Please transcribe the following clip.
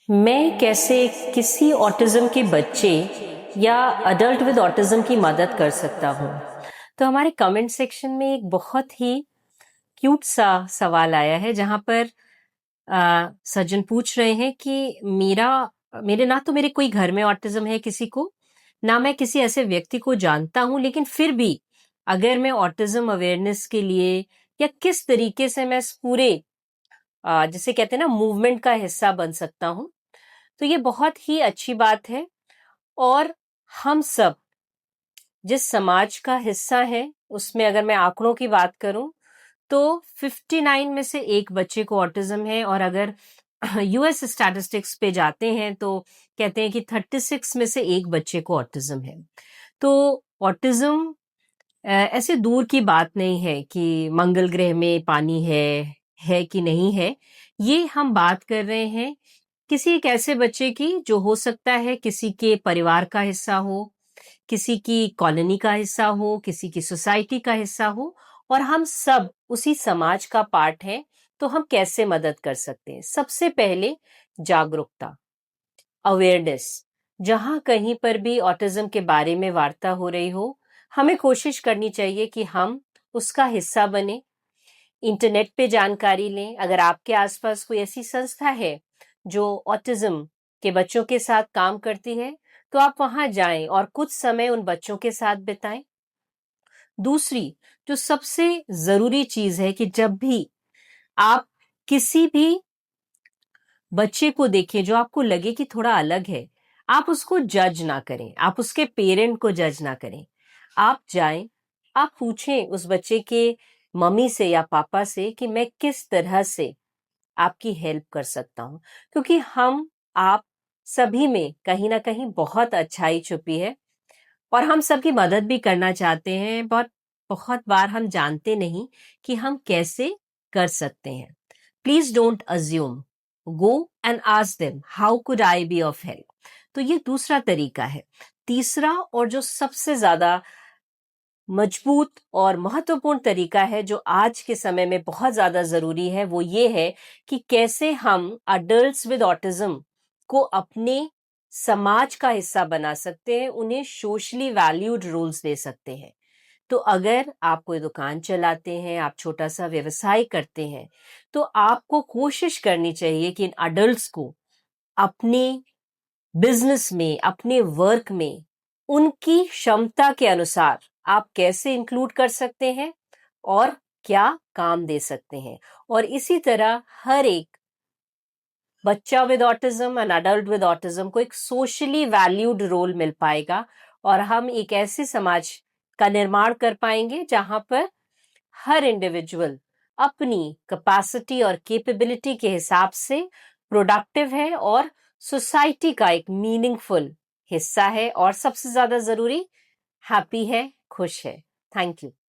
मैं कैसे किसी ऑटिज्म के बच्चे या अडल्ट विद ऑटिज्म की मदद कर सकता हूँ। तो हमारे कमेंट सेक्शन में एक बहुत ही क्यूट सा सवाल आया है जहां पर सज्जन पूछ रहे हैं कि मेरे ना तो मेरे कोई घर में ऑटिज्म है किसी को, ना मैं किसी ऐसे व्यक्ति को जानता हूं, लेकिन फिर भी अगर मैं ऑटिज्म अवेयरनेस के लिए या किस तरीके से मैं इस पूरे जिसे कहते हैं ना मूवमेंट का हिस्सा बन सकता हूं। तो ये बहुत ही अच्छी बात है। और हम सब जिस समाज का हिस्सा है उसमें अगर मैं आंकड़ों की बात करूं तो 59 में से एक बच्चे को ऑटिज्म है, और अगर यूएस स्टैटिस्टिक्स पे जाते हैं तो कहते हैं कि 36 में से एक बच्चे को ऑटिज्म है। तो ऑटिज्म ऐसे दूर की बात नहीं है कि मंगल ग्रह में पानी है कि नहीं है। ये हम बात कर रहे हैं किसी एक ऐसे बच्चे की जो हो सकता है किसी के परिवार का हिस्सा हो, किसी की कॉलोनी का हिस्सा हो, किसी की सोसाइटी का हिस्सा हो, और हम सब उसी समाज का पार्ट हैं। तो हम कैसे मदद कर सकते हैं? सबसे पहले जागरूकता, अवेयरनेस। जहां कहीं पर भी ऑटिज्म के बारे में वार्ता हो रही हो, हमें कोशिश करनी चाहिए कि हम उसका हिस्सा बने। इंटरनेट पे जानकारी लें। अगर आपके आसपास कोई ऐसी संस्था है जो ऑटिज्म के बच्चों के साथ काम करती है, तो आप वहां जाएं और कुछ समय उन बच्चों के साथ बिताएं। दूसरी जो सबसे जरूरी चीज है कि जब भी आप किसी भी बच्चे को देखें जो आपको लगे कि थोड़ा अलग है, आप उसको जज ना करें, आप उसके पेरेंट को जज ना करें। आप जाएं, आप पूछें उस बच्चे के मम्मी से या पापा से कि मैं किस तरह से आपकी हेल्प कर सकता हूं, क्योंकि हम आप सभी में कहीं ना कहीं बहुत अच्छाई छुपी है और हम सबकी मदद भी करना चाहते हैं। बहुत बहुत बार हम जानते नहीं कि हम कैसे कर सकते हैं। Please don't assume, go and ask them how could I be of help. तो ये दूसरा तरीका है। तीसरा और जो सबसे ज्यादा मजबूत और महत्वपूर्ण तरीका है जो आज के समय में बहुत ज्यादा जरूरी है, वो ये है कि कैसे हम अडल्ट्स विद ऑटिज्म को अपने समाज का हिस्सा बना सकते हैं, उन्हें सोशली वैल्यूड रोल्स दे सकते हैं। तो अगर आप कोई दुकान चलाते हैं, आप छोटा सा व्यवसाय करते हैं, तो आपको कोशिश करनी चाहिए कि इन अडल्ट्स को अपने बिजनेस में, अपने वर्क में उनकी क्षमता के अनुसार आप कैसे इंक्लूड कर सकते हैं और क्या काम दे सकते हैं। और इसी तरह हर एक बच्चा with autism and adult with autism को एक सोशली वैल्यूड रोल मिल पाएगा, और हम एक ऐसे समाज का निर्माण कर पाएंगे जहां पर हर इंडिविजुअल अपनी कैपेसिटी और कैपेबिलिटी के हिसाब से प्रोडक्टिव है और सोसाइटी का एक मीनिंगफुल हिस्सा है, और सबसे ज्यादा जरूरी हैप्पी है, खुश है। Thank you.